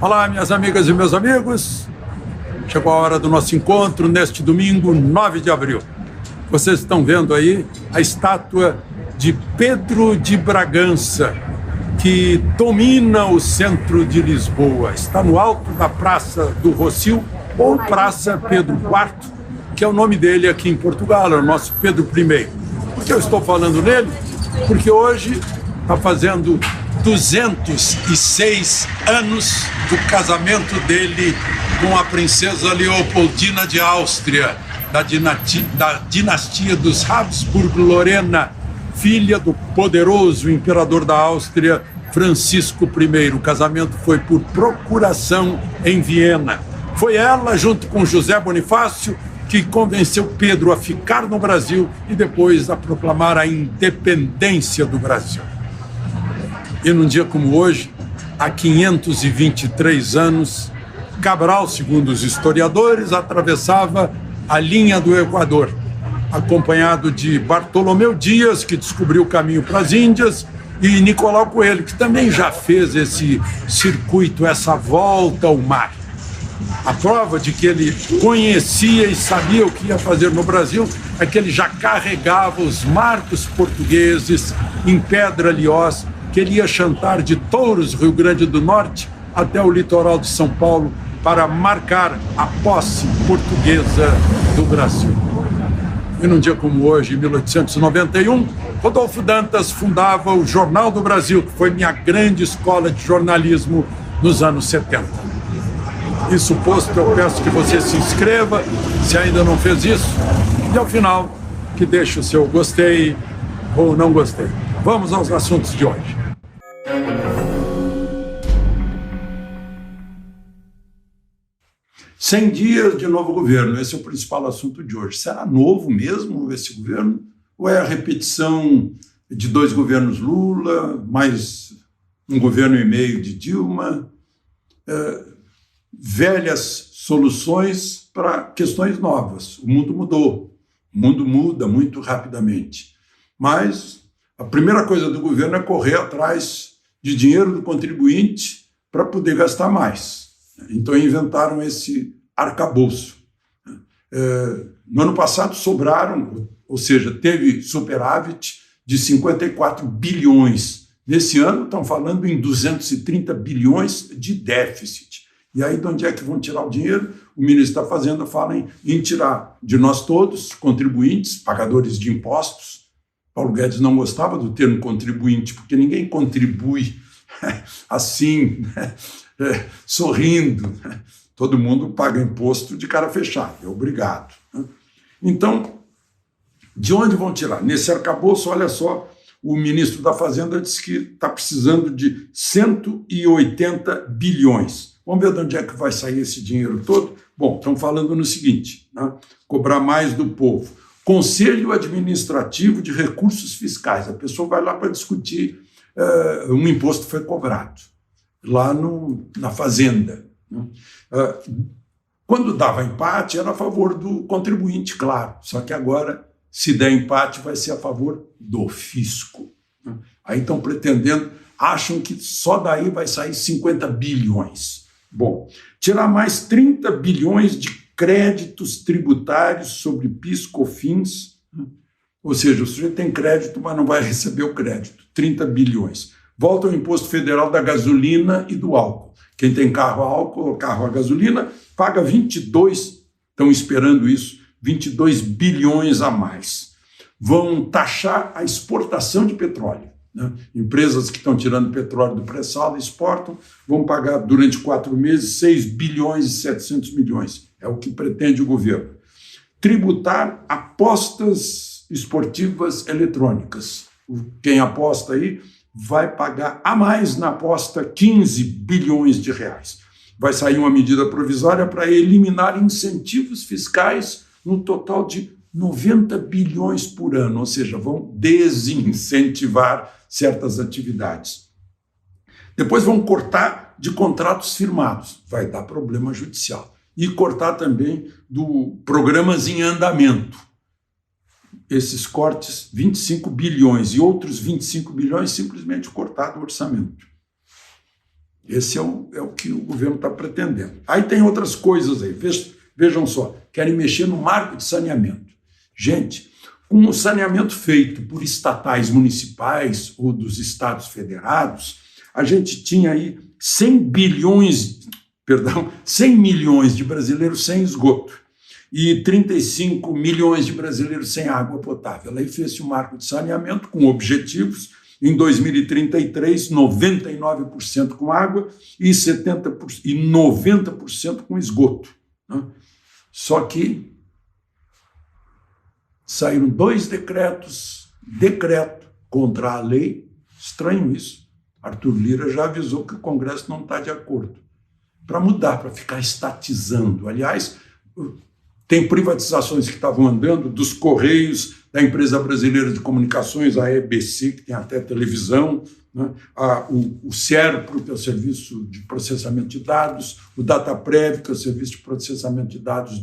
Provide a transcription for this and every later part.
Olá, minhas amigas e meus amigos. Chegou a hora do nosso encontro neste domingo, 9 de abril. Vocês estão vendo aí a estátua de Pedro de Bragança, que domina o centro de Lisboa. Está no alto da Praça do Rossio, ou Praça Pedro IV, que é o nome dele aqui em Portugal, é o nosso Pedro I. Por que eu estou falando nele? Porque hoje está fazendo 206 anos do casamento dele com a princesa Leopoldina de Áustria, da dinastia dos Habsburgo-Lorena, filha do poderoso imperador da Áustria, Francisco I. O casamento foi por procuração em Viena. Foi ela, junto com José Bonifácio, que convenceu Pedro a ficar no Brasil e depois a proclamar a independência do Brasil. E num dia como hoje, há 523 anos, Cabral, segundo os historiadores, atravessava a linha do Equador, acompanhado de Bartolomeu Dias, que descobriu o caminho para as Índias, e Nicolau Coelho, que também já fez esse circuito, essa volta ao mar. A prova de que ele conhecia e sabia o que ia fazer no Brasil é que ele já carregava os marcos portugueses em pedra liós, que ele ia chantar de Touros, Rio Grande do Norte, até o litoral de São Paulo, para marcar a posse portuguesa do Brasil. E num dia como hoje, em 1891, Rodolfo Dantas fundava o Jornal do Brasil, que foi minha grande escola de jornalismo nos anos 70. Isso posto, eu peço que você se inscreva, se ainda não fez isso, e ao final, que deixe o seu gostei ou não gostei. Vamos aos assuntos de hoje. 100 dias de novo governo, esse é o principal assunto de hoje. Será novo mesmo esse governo? Ou é a repetição de 2 governos Lula, mais um governo e meio de Dilma? Velhas soluções para questões novas. O mundo mudou, o mundo muda muito rapidamente. Mas a primeira coisa do governo é correr atrás de dinheiro do contribuinte para poder gastar mais. Então inventaram esse arcabouço. No ano passado sobraram, ou seja, teve superávit de 54 bilhões. Nesse ano estão falando em 230 bilhões de déficit. E aí de onde é que vão tirar o dinheiro? O ministro da Fazenda fala em tirar de nós todos, contribuintes, pagadores de impostos. Paulo Guedes não gostava do termo contribuinte, porque ninguém contribui assim, sorrindo. Todo mundo paga imposto de cara fechada, é obrigado. Então, de onde vão tirar? Nesse arcabouço, olha só, o ministro da Fazenda disse que está precisando de 180 bilhões. Vamos ver de onde é que vai sair esse dinheiro todo? Bom, estão falando no seguinte, né? Cobrar mais do povo. Conselho Administrativo de Recursos Fiscais. A pessoa vai lá para discutir um imposto que foi cobrado lá na Fazenda. Né? Quando dava empate, era a favor do contribuinte, claro. Só que agora, se der empate, vai ser a favor do fisco. Né? Aí estão pretendendo, acham que só daí vai sair 50 bilhões. Bom, tirar mais 30 bilhões de créditos tributários sobre PIS, COFINS, né? Ou seja, o sujeito tem crédito, mas não vai receber o crédito, 30 bilhões. Volta ao imposto federal da gasolina e do álcool. Quem tem carro a álcool ou carro a gasolina paga 22, estão esperando isso, 22 bilhões a mais. Vão taxar a exportação de petróleo. Né? Empresas que estão tirando petróleo do pré-sal e exportam vão pagar durante 4 meses 6 bilhões e 700 milhões. É o que pretende o governo. Tributar apostas esportivas eletrônicas. Quem aposta aí vai pagar a mais na aposta 15 bilhões de reais. Vai sair uma medida provisória para eliminar incentivos fiscais no total de 90 bilhões por ano, ou seja, vão desincentivar certas atividades. Depois vão cortar de contratos firmados, vai dar problema judicial. E cortar também do programas em andamento. Esses cortes, 25 bilhões e outros 25 bilhões simplesmente cortar do orçamento. Esse é o que o governo está pretendendo. Aí tem outras coisas aí. Vejam só, querem mexer no marco de saneamento. Gente, com o saneamento feito por estatais municipais ou dos estados federados, a gente tinha aí 100 milhões de brasileiros sem esgoto e 35 milhões de brasileiros sem água potável. Aí fez-se um marco de saneamento com objetivos. Em 2033, 99% com água e 90% com esgoto. Né? Só que saíram 2 decreto contra a lei. Estranho isso. Arthur Lira já avisou que o Congresso não está de acordo. Para mudar, para ficar estatizando. Aliás, tem privatizações que estavam andando, dos Correios, da Empresa Brasileira de Comunicações, a EBC, que tem até televisão, né? O SERPRO, que é o Serviço de Processamento de Dados, o DataPrev, que é o Serviço de Processamento de Dados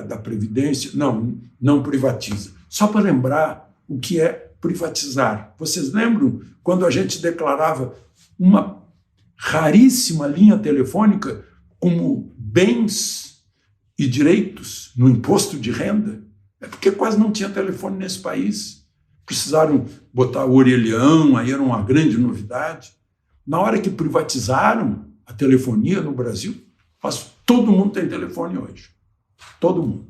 da Previdência. Não privatiza. Só para lembrar o que é privatizar. Vocês lembram quando a gente declarava uma raríssima linha telefônica como bens e direitos no imposto de renda? É porque quase não tinha telefone nesse país. Precisaram botar o orelhão, aí era uma grande novidade. Na hora que privatizaram a telefonia no Brasil, todo mundo tem telefone hoje. Todo mundo.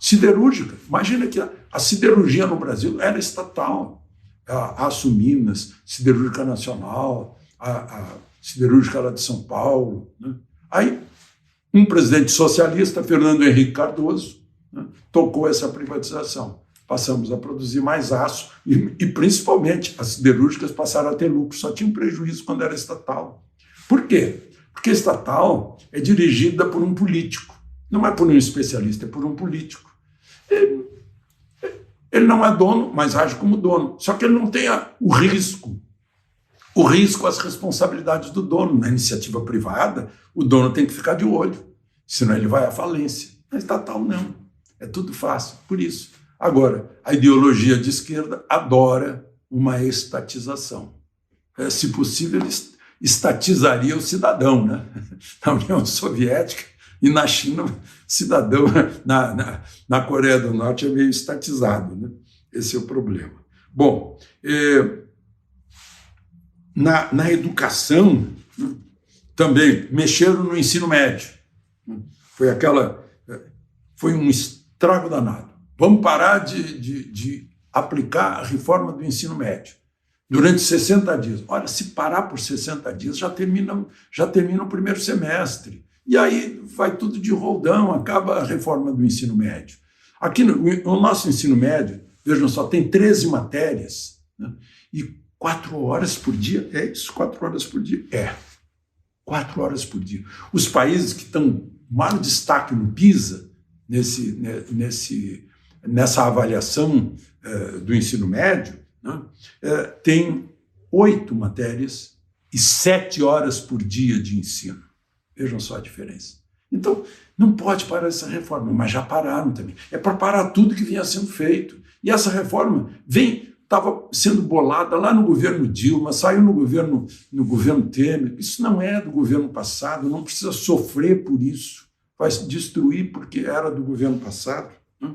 Siderúrgica. Imagina que a siderurgia no Brasil era estatal. A Açominas, Siderúrgica Nacional, a Siderúrgica lá de São Paulo. Né? Aí, um presidente socialista, Fernando Henrique Cardoso, né, tocou essa privatização. Passamos a produzir mais aço e principalmente, as siderúrgicas passaram a ter lucro, só tinham prejuízo quando era estatal. Por quê? Porque estatal é dirigida por um político, não é por um especialista, é por um político. Ele não é dono, mas age como dono, só que ele não tem o risco, as responsabilidades do dono. Na iniciativa privada, o dono tem que ficar de olho, senão ele vai à falência. Na estatal, não. É tudo fácil, por isso. Agora, a ideologia de esquerda adora uma estatização. Se possível, ele estatizaria o cidadão, né? Na União Soviética e na China, cidadão, na Coreia do Norte é meio estatizado, né? Esse é o problema. Bom, na educação, né, também mexeram no ensino médio. Foi um estrago danado. Vamos parar de aplicar a reforma do ensino médio durante 60 dias. Olha, se parar por 60 dias, já termina o primeiro semestre. E aí vai tudo de roldão, acaba a reforma do ensino médio. Aqui no nosso ensino médio, vejam só, tem 13 matérias, né, e 4 horas por dia. É isso, 4 horas por dia? 4 horas por dia. Os países que estão maior destaque no PISA, nessa avaliação do ensino médio, né, tem 8 matérias e 7 horas por dia de ensino. Vejam só a diferença. Então, não pode parar essa reforma, mas já pararam também. É para parar tudo que vinha sendo feito. E essa reforma estava sendo bolada lá no governo Dilma, saiu no governo Temer. Isso não é do governo passado, não precisa sofrer por isso. Vai se destruir porque era do governo passado. Né?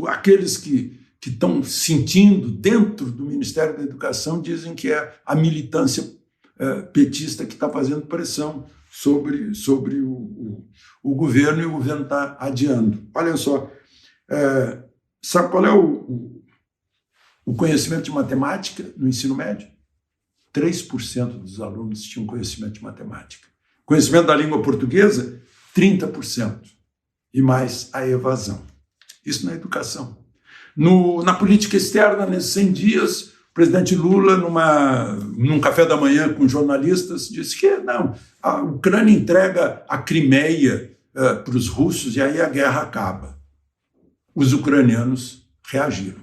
Aqueles que estão sentindo dentro do Ministério da Educação dizem que é a militância petista que está fazendo pressão sobre o governo, e o governo está adiando. Olha só, sabe qual é o conhecimento de matemática no ensino médio? 3% dos alunos tinham conhecimento de matemática. Conhecimento da língua portuguesa, 30%. E mais a evasão. Isso na educação. Na política externa, nesses 100 dias, o presidente Lula, num café da manhã com jornalistas, disse que a Ucrânia entrega a Crimeia para os russos e aí a guerra acaba. Os ucranianos reagiram.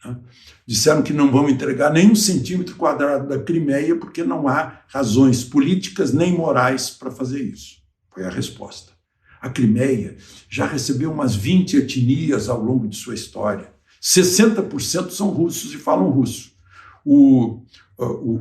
Né? Disseram que não vão entregar nem 1 centímetro quadrado da Crimeia porque não há razões políticas nem morais para fazer isso. Foi a resposta. A Crimeia já recebeu umas 20 etnias ao longo de sua história. 60% são russos e falam russo.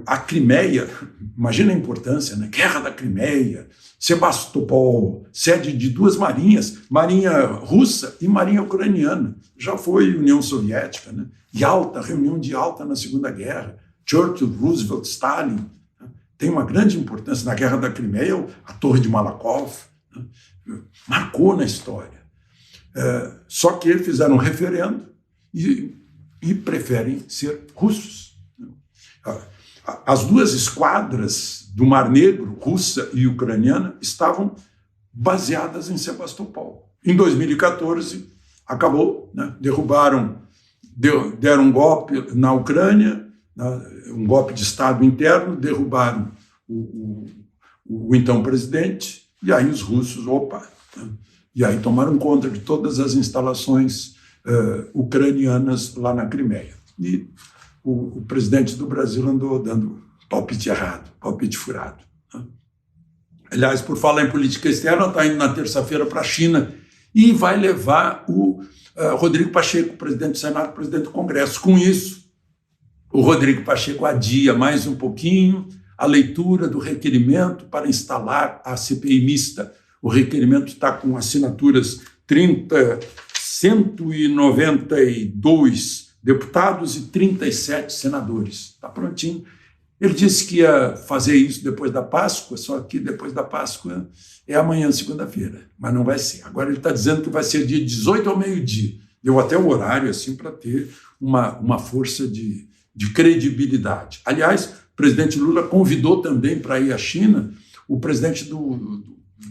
a Crimeia, imagina a importância, né? Guerra da Crimeia, Sebastopol, sede de duas marinhas, marinha russa e marinha ucraniana. Já foi União Soviética, né? Yalta, reunião de Yalta na Segunda Guerra, Churchill, Roosevelt, Stalin. Né? Tem uma grande importância na Guerra da Crimeia, a Torre de Malakoff, né? Marcou na história. Só que fizeram um referendo e preferem ser russos. As duas esquadras do Mar Negro, russa e ucraniana, estavam baseadas em Sebastopol. Em 2014, acabou, né? Deram um golpe na Ucrânia, um golpe de Estado interno, derrubaram o então presidente, e aí os russos, né? E aí tomaram conta de todas as instalações ucranianas lá na Crimeia. E o presidente do Brasil andou dando palpite errado, palpite furado. Né? Aliás, por falar em política externa, está indo na terça-feira para a China e vai levar o Rodrigo Pacheco, presidente do Senado, presidente do Congresso. Com isso, o Rodrigo Pacheco adia mais um pouquinho a leitura do requerimento para instalar a CPI mista. O requerimento está com assinaturas 192 deputados e 37 senadores. Está prontinho. Ele disse que ia fazer isso depois da Páscoa, só que depois da Páscoa é amanhã, segunda-feira, mas não vai ser. Agora ele está dizendo que vai ser dia 18 ao meio-dia. Deu até o horário assim para ter uma força de credibilidade. Aliás, o presidente Lula convidou também para ir à China o presidente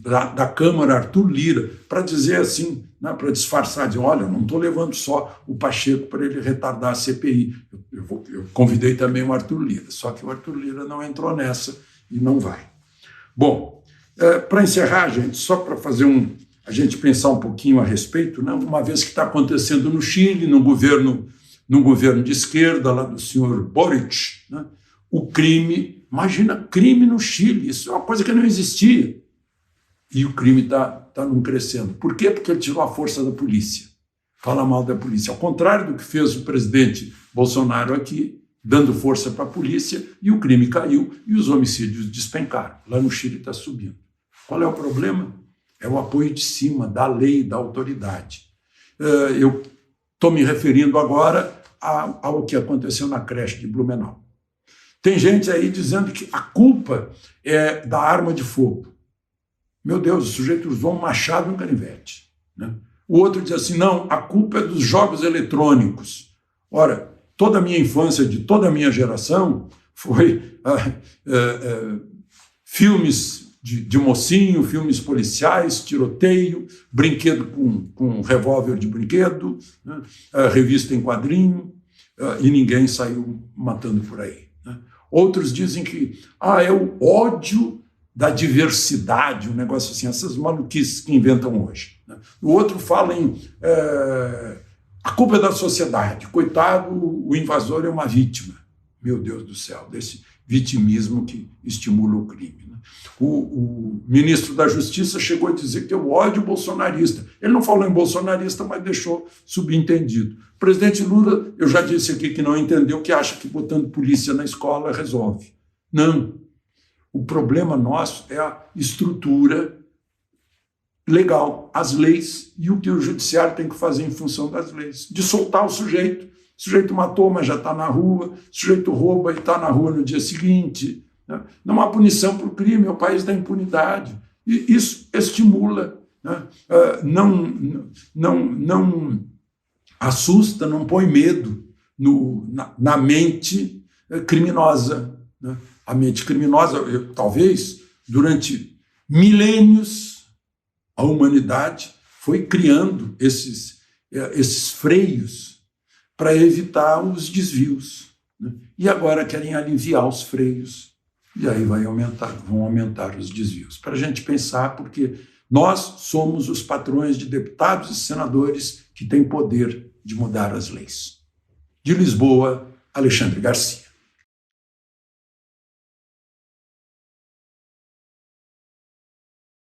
da Câmara, Arthur Lira, para dizer assim, né, para disfarçar, dizer, olha, eu não estou levando só o Pacheco para ele retardar a CPI, eu convidei também o Arthur Lira, só que o Arthur Lira não entrou nessa e não vai. Bom, para encerrar, gente, só para fazer a gente pensar um pouquinho a respeito, né, uma vez que está acontecendo no Chile, num governo de esquerda, lá do senhor Boric, né, o crime, imagina crime no Chile, isso é uma coisa que não existia. E o crime está não crescendo. Por quê? Porque ele tirou a força da polícia. Fala mal da polícia. Ao contrário do que fez o presidente Bolsonaro aqui, dando força para a polícia, e o crime caiu e os homicídios despencaram. Lá no Chile está subindo. Qual é o problema? É o apoio de cima, da lei, da autoridade. Eu estou me referindo agora ao que aconteceu na creche de Blumenau. Tem gente aí dizendo que a culpa é da arma de fogo. Meu Deus, o sujeito usou um machado e um canivete. Né? O outro diz assim, não, a culpa é dos jogos eletrônicos. Ora, toda a minha infância, de toda a minha geração, foi filmes de mocinho, filmes policiais, tiroteio, brinquedo com revólver de brinquedo, né? Revista em quadrinho, e ninguém saiu matando por aí. Né? Outros dizem que é o ódio da diversidade, um negócio assim, essas maluquices que inventam hoje. Né? O outro fala em a culpa é da sociedade, coitado, o invasor é uma vítima. Meu Deus do céu, desse vitimismo que estimula o crime. Né? O ministro da Justiça chegou a dizer que é o ódio bolsonarista. Ele não falou em bolsonarista, mas deixou subentendido. O presidente Lula, eu já disse aqui que não entendeu, que acha que botando polícia na escola resolve. Não. O problema nosso é a estrutura legal, as leis e o que o judiciário tem que fazer em função das leis. De soltar o sujeito. O sujeito matou, mas já está na rua. O sujeito rouba e está na rua no dia seguinte. Né? Não há punição para o crime, é o país da impunidade. E isso estimula, né? Não assusta, não põe medo na mente criminosa. Né? A mente criminosa, talvez, durante milênios, a humanidade foi criando esses freios para evitar os desvios. Né? E agora querem aliviar os freios, e aí vão aumentar os desvios. Para a gente pensar, porque nós somos os patrões de deputados e senadores que têm poder de mudar as leis. De Lisboa, Alexandre Garcia.